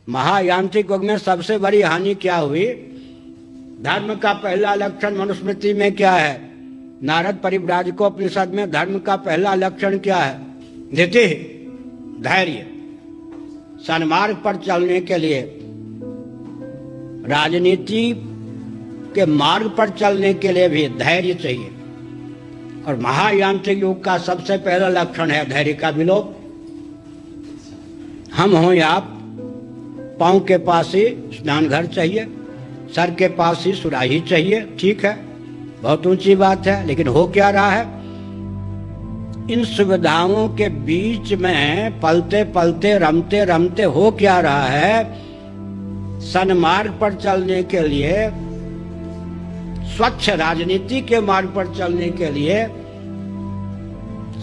महायांत्रिक युग में सबसे बड़ी हानि क्या हुई? धर्म का पहला लक्षण मनुस्मृति में क्या है? नारद परिव्राजकोपनिषद में धर्म का पहला लक्षण क्या है? धृति, धैर्य। सन्मार्ग पर चलने के लिए, राजनीति के मार्ग पर चलने के लिए भी धैर्य चाहिए। और महायांत्रिक युग का सबसे पहला लक्षण है धैर्य का विलोप। हम हो या आप, पांव के पास ही स्नान घर चाहिए, सर के पास ही सुराही चाहिए, ठीक है, बहुत ऊंची बात है, लेकिन हो क्या रहा है? इन सुविधाओं के बीच में पलते पलते रमते रमते हो क्या रहा है? सन्मार्ग पर चलने के लिए, स्वच्छ राजनीति के मार्ग पर चलने के लिए,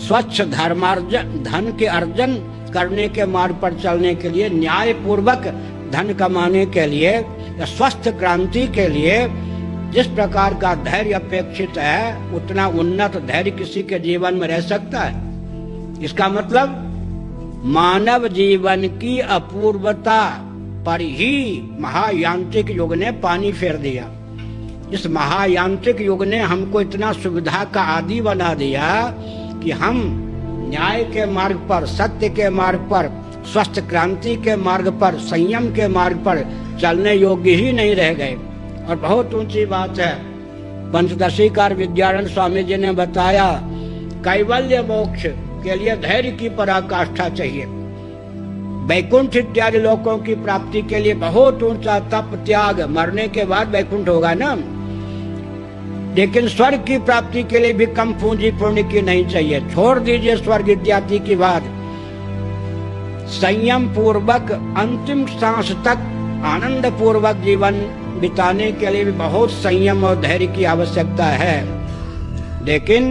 स्वच्छ धर्मार्जन, धन के अर्जन करने के मार्ग पर चलने के लिए, न्याय पूर्वक धन कमाने के लिए या स्वस्थ क्रांति के लिए जिस प्रकार का धैर्य अपेक्षित है, उतना उन्नत धैर्य किसी के जीवन में रह सकता है? इसका मतलब मानव जीवन की अपूर्वता पर ही महायांत्रिक युग ने पानी फेर दिया। इस महायांत्रिक युग ने हमको इतना सुविधा का आदी बना दिया कि हम न्याय के मार्ग पर, सत्य के मार्ग पर, स्वस्थ क्रांति के मार्ग पर, संयम के मार्ग पर चलने योग्य ही नहीं रह गए। और बहुत ऊंची बात है, पंचदशीकार विद्यानंद स्वामी जी ने बताया, कैवल्य मोक्ष के लिए धैर्य की पराकाष्ठा चाहिए। वैकुंठ इत्यादि लोकों की प्राप्ति के लिए बहुत ऊंचा तप त्याग, मरने के बाद वैकुंठ होगा ना, लेकिन स्वर्ग की प्राप्ति के लिए भी कम पूंजी पुण्य की नहीं चाहिए। छोड़ दीजिए स्वर्ग इत्यादि की बात, संयम पूर्वक अंतिम सांस तक आनंद पूर्वक जीवन बिताने के लिए भी बहुत संयम और धैर्य की आवश्यकता है। लेकिन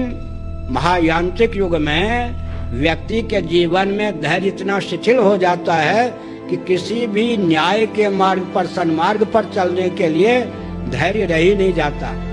महायांत्रिक युग में व्यक्ति के जीवन में धैर्य इतना शिथिल हो जाता है कि किसी भी न्याय के मार्ग पर, सन्मार्ग पर चलने के लिए धैर्य रह ही नहीं जाता।